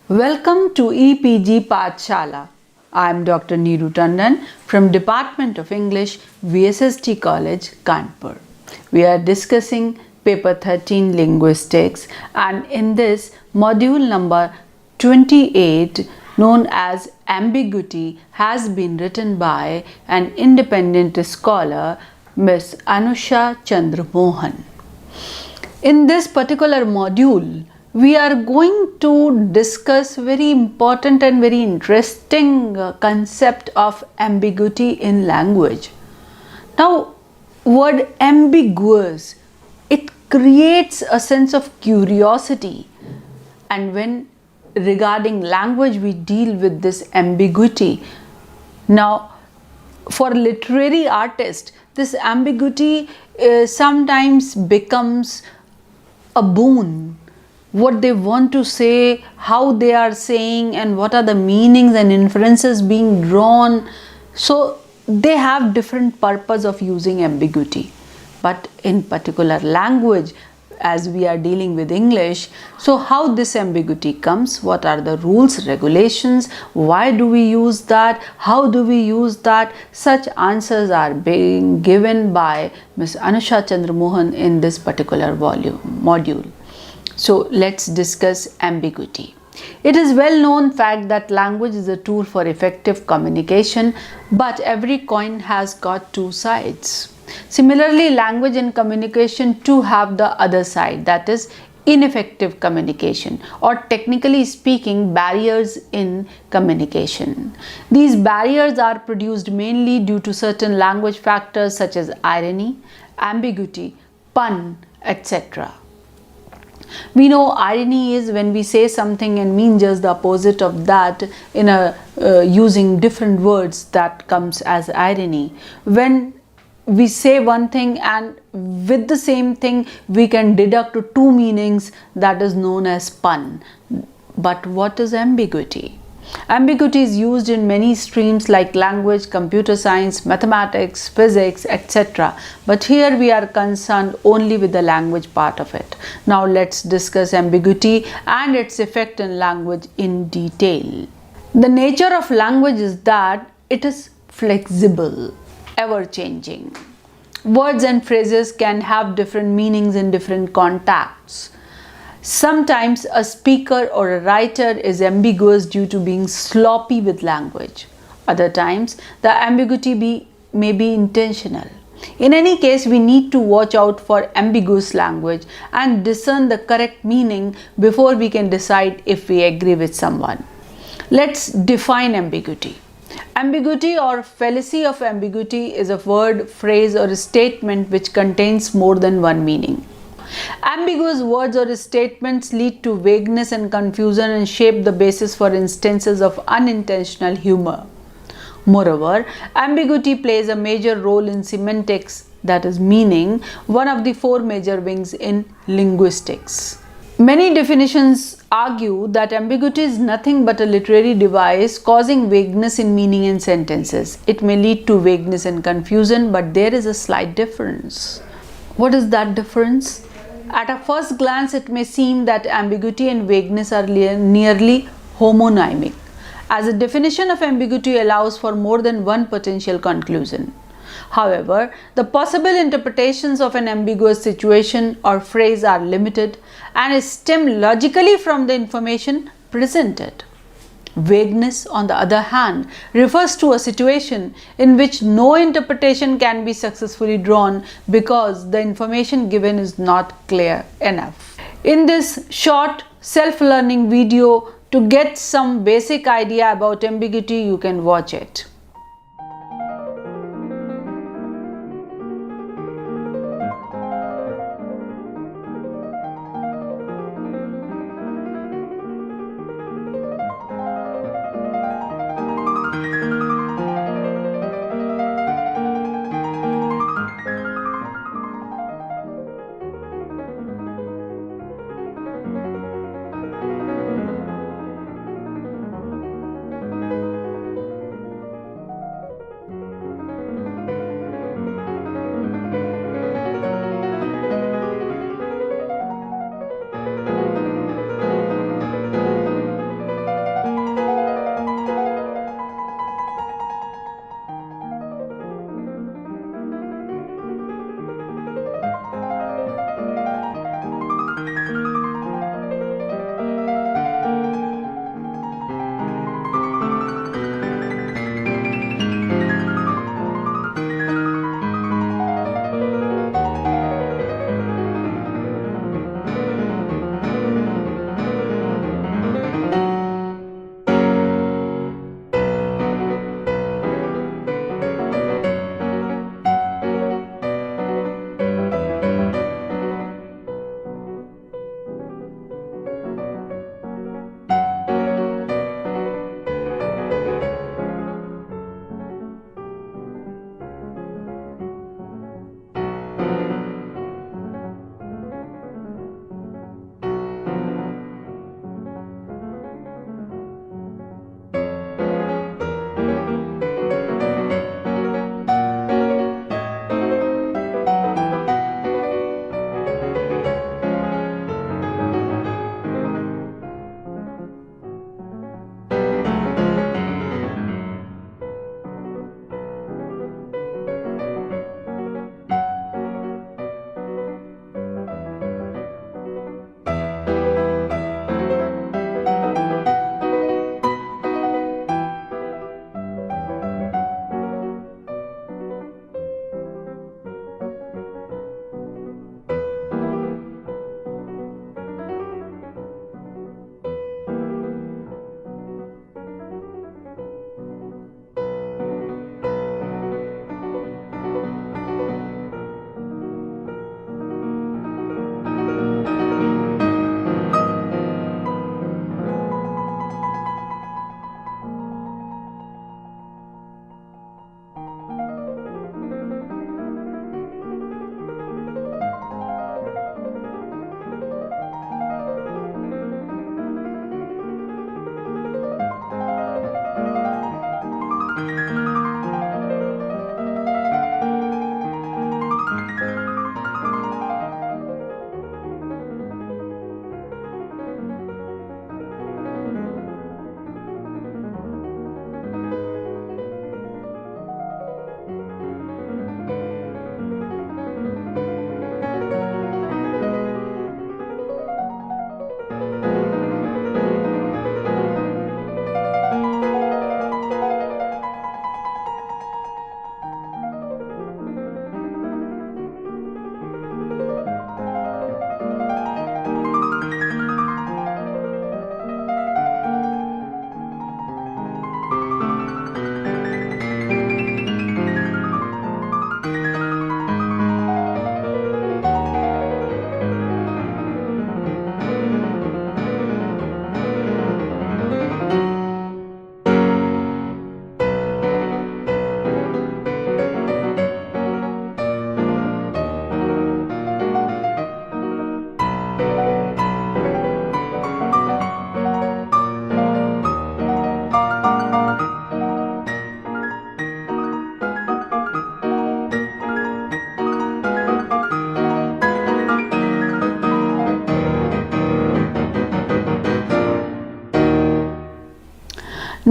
Welcome to EPG Pathshala. I am Dr. Neeru Tandon from Department of English, VSST College, Kanpur. We are discussing paper 13 linguistics, and in this module number 28 known as ambiguity has been written by an independent scholar, Miss Anusha Chandra Mohan. In this particular module, we are going to discuss very important and very interesting concept of ambiguity in language. Now, word ambiguous, it creates a sense of curiosity, and when regarding language we deal with this ambiguity. Now, for literary artists, this ambiguity sometimes becomes a boon. What they want to say, how they are saying, and what are the meanings and inferences being drawn. So they have different purpose of using ambiguity. But in particular language, as we are dealing with English, so how this ambiguity comes, what are the rules, regulations, why do we use that, how do we use that, such answers are being given by Ms. Anusha Chandra Mohan in this particular module. So let's discuss ambiguity. It is well known fact that language is a tool for effective communication, but every coin has got two sides. Similarly, language and communication too have the other side, that is ineffective communication, or technically speaking, barriers in communication. These barriers are produced mainly due to certain language factors such as irony, ambiguity, pun, etc. We know irony is when we say something and mean just the opposite of that in using different words, that comes as irony. When we say one thing and with the same thing we can deduct two meanings, that is known as pun. But what is ambiguity? Ambiguity is used in many streams like language, computer science, mathematics, physics, etc. But here we are concerned only with the language part of it. Now let's discuss ambiguity and its effect in language in detail. The nature of language is that it is flexible, ever-changing. Words and phrases can have different meanings in different contexts. Sometimes a speaker or a writer is ambiguous due to being sloppy with language. Other times, the ambiguity may be intentional. In any case, we need to watch out for ambiguous language and discern the correct meaning before we can decide if we agree with someone. Let's define ambiguity. Ambiguity or fallacy of ambiguity is a word, phrase, or a statement which contains more than one meaning. Ambiguous words or statements lead to vagueness and confusion and shape the basis for instances of unintentional humor. Moreover, ambiguity plays a major role in semantics, that is meaning, one of the four major wings in linguistics. Many definitions argue that ambiguity is nothing but a literary device causing vagueness in meaning in sentences. It may lead to vagueness and confusion, but there is a slight difference. What is that difference? At a first glance, it may seem that ambiguity and vagueness are nearly homonymic, as a definition of ambiguity allows for more than one potential conclusion. However, the possible interpretations of an ambiguous situation or phrase are limited and stem logically from the information presented. Vagueness, on the other hand, refers to a situation in which no interpretation can be successfully drawn because the information given is not clear enough. In this short self-learning video, to get some basic idea about ambiguity, you can watch it.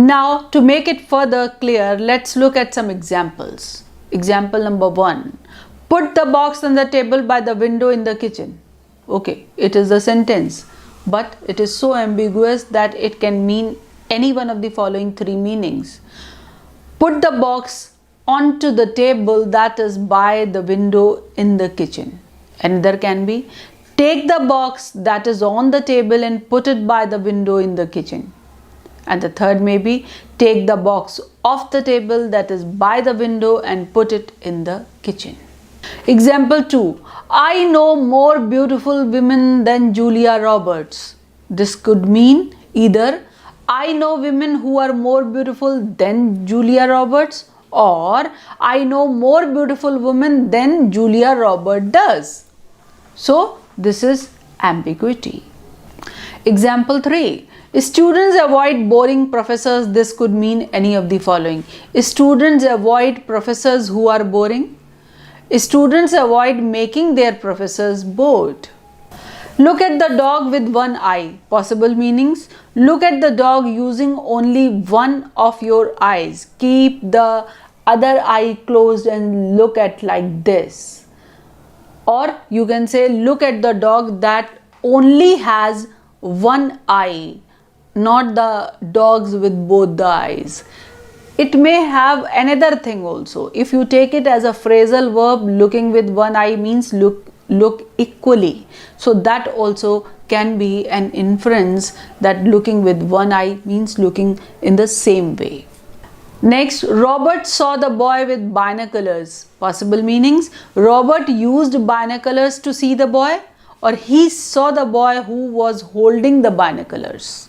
Now, to make it further clear, let's look at some examples. Example number 1. Put the box on the table by the window in the kitchen. Okay, it is a sentence, but it is so ambiguous that it can mean any one of the following 3 meanings. Put the box onto the table that is by the window in the kitchen. Another can be, take the box that is on the table and put it by the window in the kitchen. And the third may be, take the box off the table that is by the window and put it in the kitchen. Example 2. I know more beautiful women than Julia Roberts. This could mean either I know women who are more beautiful than Julia Roberts, or I know more beautiful women than Julia Roberts does. So this is ambiguity. Example 3. Students avoid boring professors. This could mean any of the following. Students avoid professors who are boring. Students avoid making their professors bored. Look at the dog with one eye. Possible meanings. Look at the dog using only one of your eyes. Keep the other eye closed and look at like this. Or you can say, look at the dog that only has one eye, not the dogs with both the eyes. It may have another thing also. If you take it as a phrasal verb, looking with one eye means look equally. So that also can be an inference that looking with one eye means looking in the same way. Next, Robert saw the boy with binoculars. Possible meanings. Robert used binoculars to see the boy, or he saw the boy who was holding the binoculars.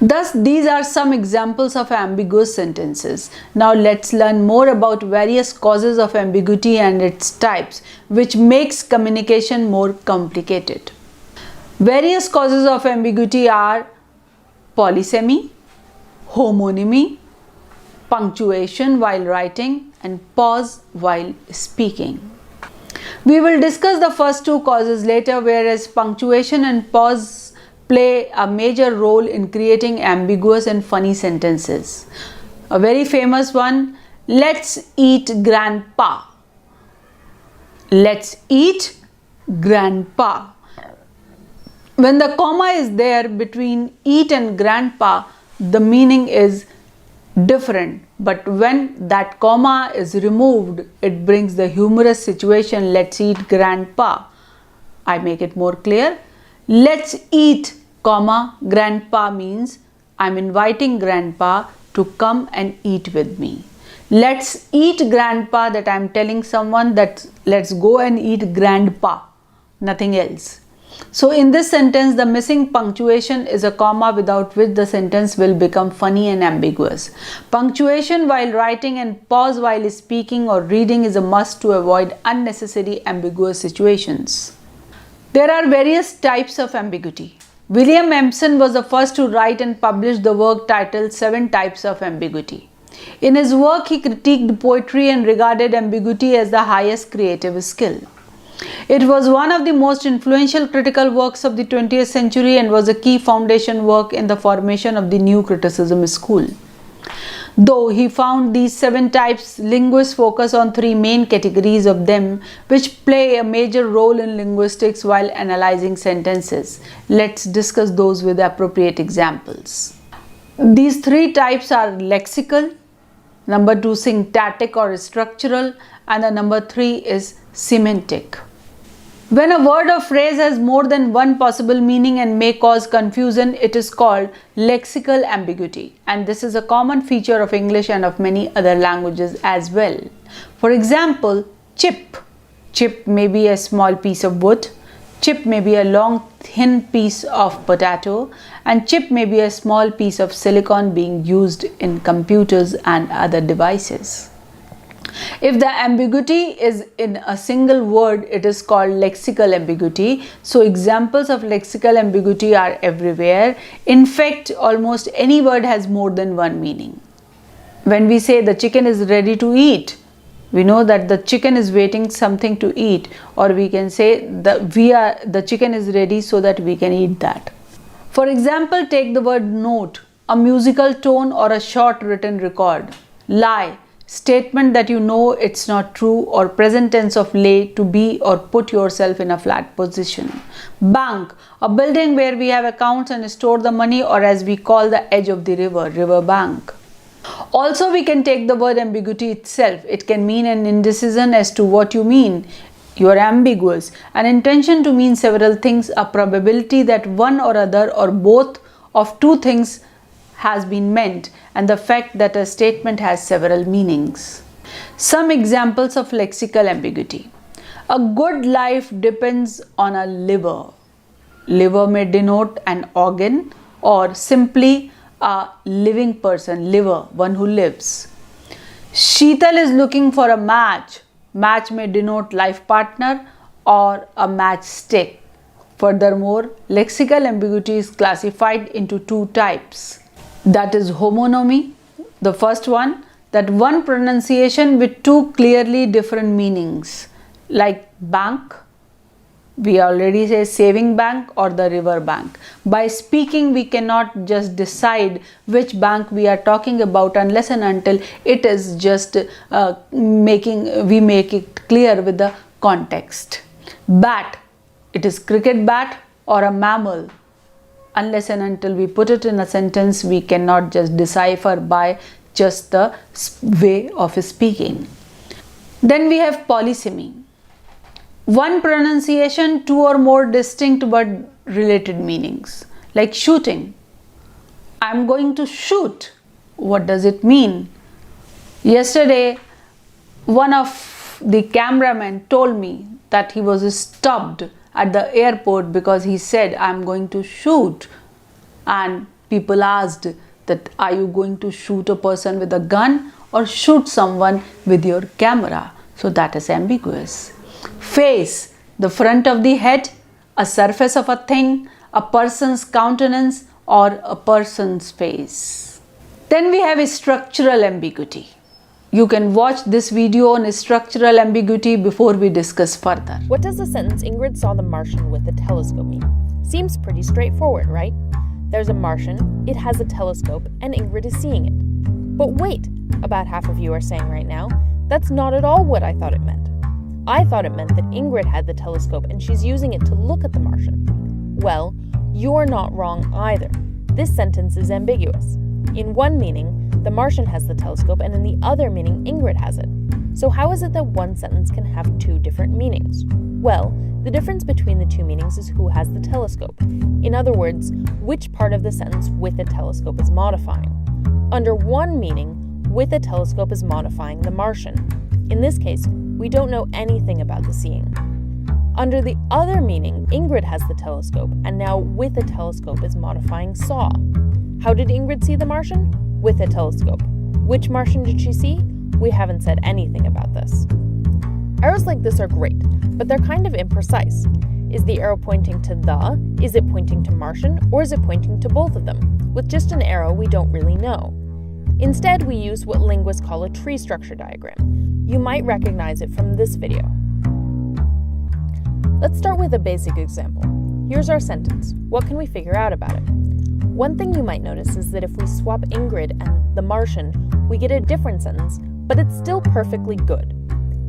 Thus, these are some examples of ambiguous sentences. Now let's learn more about various causes of ambiguity and its types, which makes communication more complicated. Various causes of ambiguity are polysemy, homonymy, punctuation while writing, and pause while speaking. We will discuss the first 2 causes later, whereas punctuation and pause play a major role in creating ambiguous and funny sentences. A very famous one, let's eat grandpa. Let's eat grandpa. When the comma is there between eat and grandpa, the meaning is different, but when that comma is removed, it brings the humorous situation, let's eat grandpa. I make it more clear. Let's eat, comma, grandpa means I'm inviting grandpa to come and eat with me. Let's eat grandpa, that I'm telling someone that let's go and eat grandpa, nothing else. So in this sentence, the missing punctuation is a comma without which the sentence will become funny and ambiguous. Punctuation while writing and pause while speaking or reading is a must to avoid unnecessary ambiguous situations. There are various types of ambiguity. William Empson was the first to write and publish the work titled 7 Types of Ambiguity. In his work, he critiqued poetry and regarded ambiguity as the highest creative skill. It was one of the most influential critical works of the 20th century and was a key foundation work in the formation of the new criticism school. Though he found these 7 types, linguists focus on 3 main categories of them, which play a major role in linguistics while analyzing sentences. Let's discuss those with appropriate examples. These 3 types are lexical, number 2 syntactic or structural, and the number 3 is semantic. When a word or phrase has more than one possible meaning and may cause confusion, it is called lexical ambiguity, and this is a common feature of English and of many other languages as well. For example, chip. Chip may be a small piece of wood, chip may be a long thin piece of potato, and chip may be a small piece of silicon being used in computers and other devices. If the ambiguity is in a single word, it is called lexical ambiguity. So examples of lexical ambiguity are everywhere. In fact, almost any word has more than one meaning. When we say the chicken is ready to eat, we know that the chicken is waiting something to eat, or we can say the chicken is ready so that we can eat that. For example, take the word note. a musical tone or a short written record. Lie, statement that you know it's not true, or present tense of lay, to be or put yourself in a flat position. Bank, a building where we have accounts and store the money, or as we call the edge of the river, river bank. Also, we can take the word ambiguity itself. It can mean an indecision as to what you mean. You are ambiguous. An intention to mean several things, a probability that one or other or both of two things has been meant, and the fact that a statement has several meanings. Some examples of lexical ambiguity. A good life depends on a liver. Liver may denote an organ or simply a living person, liver, one who lives. Sheetal is looking for a match. Match may denote life partner or a matchstick. Furthermore, lexical ambiguity is classified into two types. That is homonymy, the first one, that one pronunciation with two clearly different meanings, like bank. We already say saving bank or the river bank. By speaking, we cannot just decide which bank we are talking about unless and until it is just we make it clear with the context. Bat, it is cricket bat or a mammal. Unless and until we put it in a sentence, we cannot just decipher by just the way of speaking. Then we have polysemy. One pronunciation, two or more distinct but related meanings. Like shooting. I'm going to shoot. What does it mean? Yesterday, one of the cameramen told me that he was stopped at the airport because he said, I'm going to shoot. And people asked that, are you going to shoot a person with a gun or shoot someone with your camera? So that is ambiguous. Face, the front of the head, a surface of a thing, a person's countenance or a person's face. Then we have structural ambiguity. You can watch this video on structural ambiguity before we discuss further. What does the sentence Ingrid saw the Martian with a telescope mean? Seems pretty straightforward, right? There's a Martian, it has a telescope, and Ingrid is seeing it. But wait, about half of you are saying right now, that's not at all what I thought it meant. I thought it meant that Ingrid had the telescope and she's using it to look at the Martian. Well, you're not wrong either. This sentence is ambiguous. In one meaning, the Martian has the telescope, and in the other meaning, Ingrid has it. So how is it that one sentence can have two different meanings? Well, the difference between the two meanings is who has the telescope. In other words, which part of the sentence with a telescope is modifying. Under one meaning, with a telescope is modifying the Martian. In this case, we don't know anything about the seeing. Under the other meaning, Ingrid has the telescope, and now with a telescope is modifying saw. How did Ingrid see the Martian? With a telescope. Which Martian did she see? We haven't said anything about this. Arrows like this are great, but they're kind of imprecise. Is the arrow pointing to the? Is it pointing to Martian? Or is it pointing to both of them? With just an arrow, we don't really know. Instead, we use what linguists call a tree structure diagram. You might recognize it from this video. Let's start with a basic example. Here's our sentence. What can we figure out about it? One thing you might notice is that if we swap Ingrid and the Martian, we get a different sentence, but it's still perfectly good.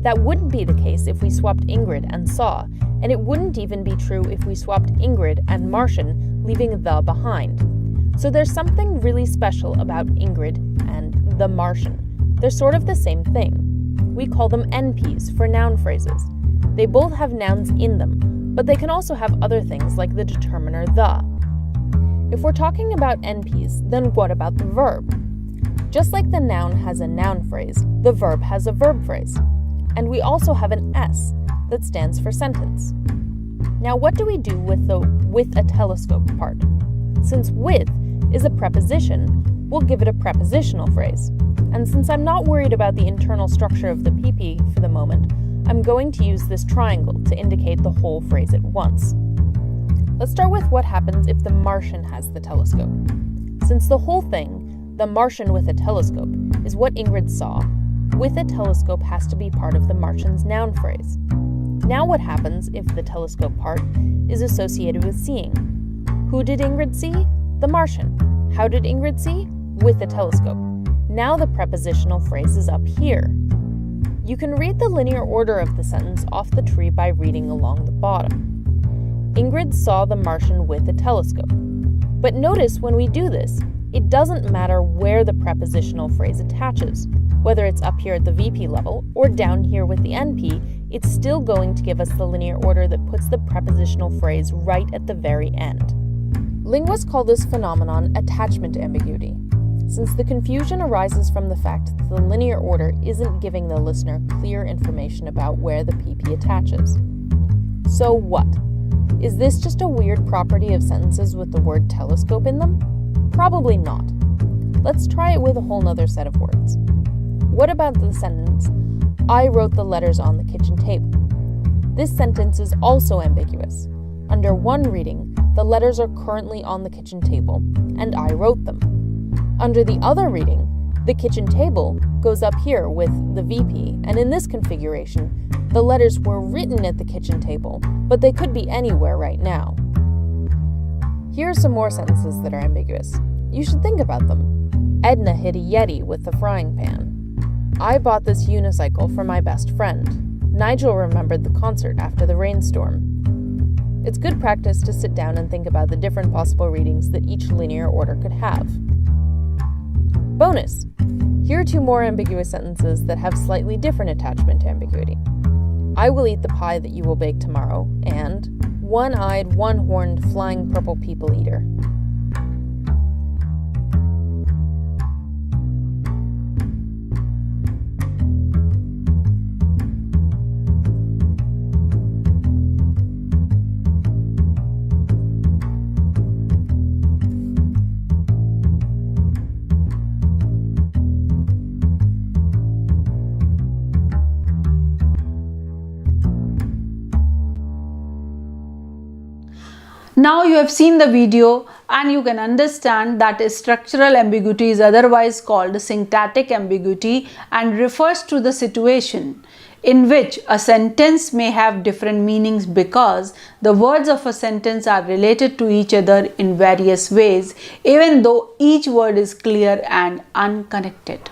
That wouldn't be the case if we swapped Ingrid and saw, and it wouldn't even be true if we swapped Ingrid and Martian, leaving the behind. So there's something really special about Ingrid and the Martian. They're sort of the same thing. We call them NPs for noun phrases. They both have nouns in them, but they can also have other things like the determiner the. If we're talking about NPs, then what about the verb? Just like the noun has a noun phrase, the verb has a verb phrase. And we also have an S that stands for sentence. Now what do we do with the with a telescope part? Since with is a preposition, we'll give it a prepositional phrase. And since I'm not worried about the internal structure of the PP for the moment, I'm going to use this triangle to indicate the whole phrase at once. Let's start with what happens if the Martian has the telescope. Since the whole thing, the Martian with a telescope, is what Ingrid saw, with a telescope has to be part of the Martian's noun phrase. Now what happens if the telescope part is associated with seeing? Who did Ingrid see? The Martian. How did Ingrid see? With a telescope. Now the prepositional phrase is up here. You can read the linear order of the sentence off the tree by reading along the bottom. Ingrid saw the Martian with a telescope. But notice when we do this, it doesn't matter where the prepositional phrase attaches. Whether it's up here at the VP level or down here with the NP, it's still going to give us the linear order that puts the prepositional phrase right at the very end. Linguists call this phenomenon attachment ambiguity, since the confusion arises from the fact that the linear order isn't giving the listener clear information about where the PP attaches. So what? Is this just a weird property of sentences with the word telescope in them? Probably not. Let's try it with a whole nother set of words. What about the sentence, I wrote the letters on the kitchen table? This sentence is also ambiguous. Under one reading, the letters are currently on the kitchen table, and I wrote them. Under the other reading, the kitchen table goes up here with the VP, and in this configuration, the letters were written at the kitchen table, but they could be anywhere right now. Here are some more sentences that are ambiguous. You should think about them. Edna hit a Yeti with the frying pan. I bought this unicycle for my best friend. Nigel remembered the concert after the rainstorm. It's good practice to sit down and think about the different possible readings that each linear order could have. Bonus! Here are two more ambiguous sentences that have slightly different attachment to ambiguity. I will eat the pie that you will bake tomorrow, and one-eyed, one-horned, flying purple people eater. Now you have seen the video and you can understand that structural ambiguity is otherwise called syntactic ambiguity and refers to the situation in which a sentence may have different meanings because the words of a sentence are related to each other in various ways, even though each word is clear and unconnected.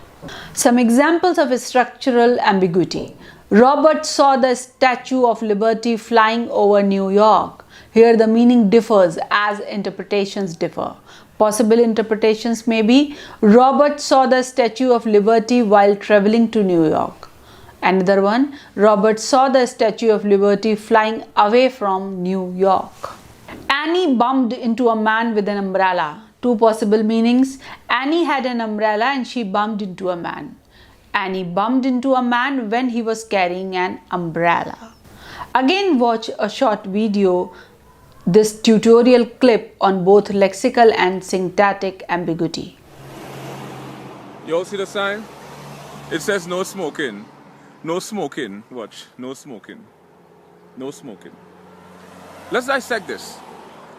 Some examples of structural ambiguity. Robert saw the Statue of Liberty flying over New York. Here the meaning differs as interpretations differ. Possible interpretations may be, Robert saw the Statue of Liberty while traveling to New York. Another one, Robert saw the Statue of Liberty flying away from New York. Annie bumped into a man with an umbrella. Two possible meanings, Annie had an umbrella and she bumped into a man. Annie bumped into a man when he was carrying an umbrella. Again, watch a short video, this tutorial clip on both lexical and syntactic ambiguity. You all see the sign? It says no smoking. No smoking. Watch. No smoking. No smoking. Let's dissect this.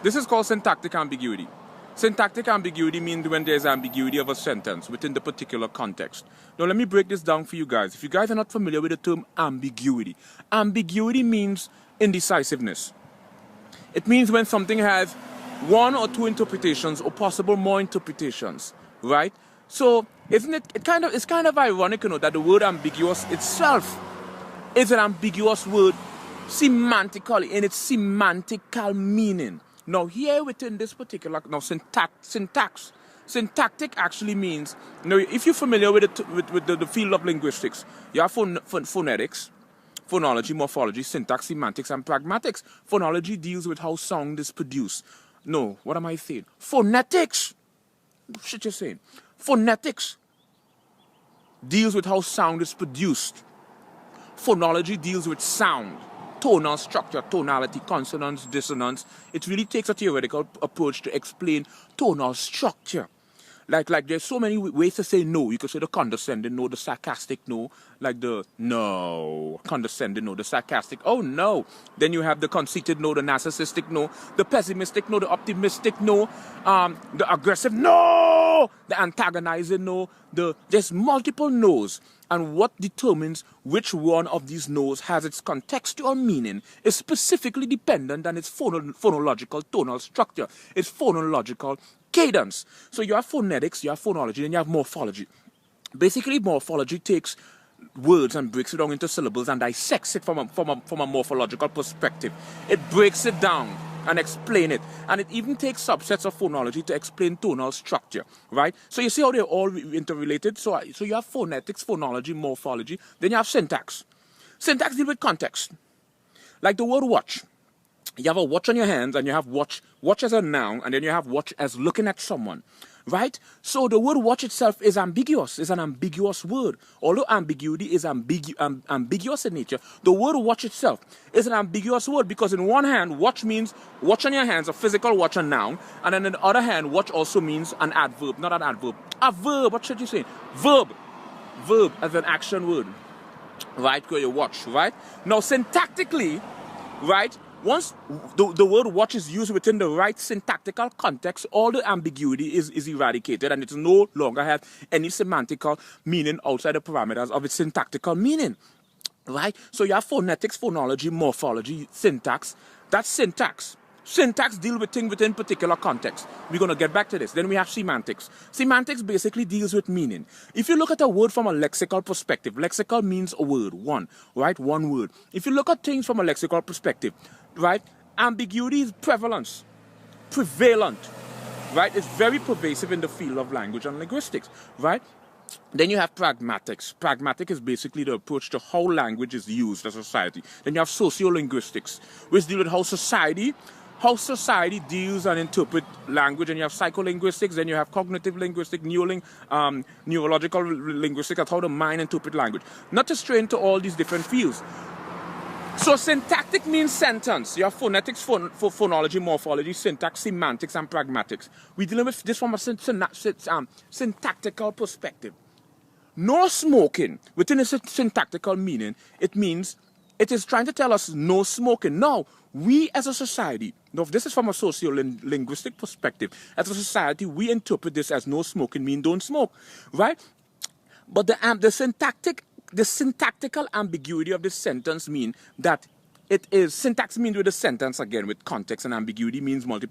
This is called syntactic ambiguity. Syntactic ambiguity means when there's ambiguity of a sentence within the particular context. Now let me break this down for you guys. If you guys are not familiar with the term ambiguity, ambiguity means indecisiveness. It means when something has one or two interpretations or possible more interpretations, right? So isn't it, it's kind of ironic, you know, that the word ambiguous itself is an ambiguous word semantically in its semantical meaning. Now here within this particular, now syntax. Syntactic actually means, you know, if you're familiar with the field of linguistics, you have phonetics, phonology, morphology, syntax, semantics, and pragmatics. Phonology deals with how sound is produced. No, what am I saying? Phonetics! Shit you're saying. Phonetics deals with how sound is produced. Phonology deals with sound, tonal structure, tonality, consonance, dissonance. It really takes a theoretical approach to explain tonal structure. Like there's so many ways to say no. You could say the condescending no, the sarcastic no, like the no, condescending no, the sarcastic, oh no. Then you have the conceited no, the narcissistic no, the pessimistic no, the optimistic no, the aggressive no, the antagonizing no, there's multiple no's. And what determines which one of these no's has its contextual meaning is specifically dependent on its phonological tonal structure, its phonological cadence. So you have phonetics, you have phonology, then you have morphology. Basically, morphology takes words and breaks it down into syllables and dissects it from a morphological perspective. It breaks it down and explain it. And it even takes subsets of phonology to explain tonal structure, right? So you see how they're all interrelated? So you have phonetics, phonology, morphology, then you have syntax. Syntax deals with context. Like the word watch. You have a watch on your hands and you have watch as a noun, and then you have watch as looking at someone, right? So the word watch itself is ambiguous, it's an ambiguous word. Although ambiguity is ambiguous in nature, the word watch itself is an ambiguous word because in one hand, watch means watch on your hands, a physical watch, a noun, and then in the other hand, watch also means an adverb, not an adverb. A verb, what should you say? Verb as an action word, right? Because you watch, right? Now syntactically, right? Once the word watch is used within the right syntactical context, all the ambiguity is eradicated and it no longer has any semantical meaning outside the parameters of its syntactical meaning, right? So you have phonetics, phonology, morphology, syntax. That's syntax. Syntax deals with things within particular context. We're going to get back to this. Then we have semantics. Semantics basically deals with meaning. If you look at a word from a lexical perspective, lexical means a word, one, right? One word. If you look at things from a lexical perspective, right? Ambiguity is prevalent, right? It's very pervasive in the field of language and linguistics, right? Then you have pragmatics. Pragmatic is basically the approach to how language is used as a society. Then you have sociolinguistics, which deal with how society deals and interprets language. And you have psycholinguistics, then you have cognitive linguistics, neurological linguistics, that's how the mind interprets language. Not to stray into all these different fields. So syntactic means sentence. You have phonetics, phonology, morphology, syntax, semantics, and pragmatics. We're dealing with this from a syntactical perspective. No smoking, within a syntactical meaning, it means it is trying to tell us no smoking. Now, we as a society, now this is from a socio-linguistic perspective, as a society, we interpret this as no smoking mean don't smoke, right? But the syntactical ambiguity of this sentence mean that it is, syntax means with the sentence again, with context, and ambiguity means multiple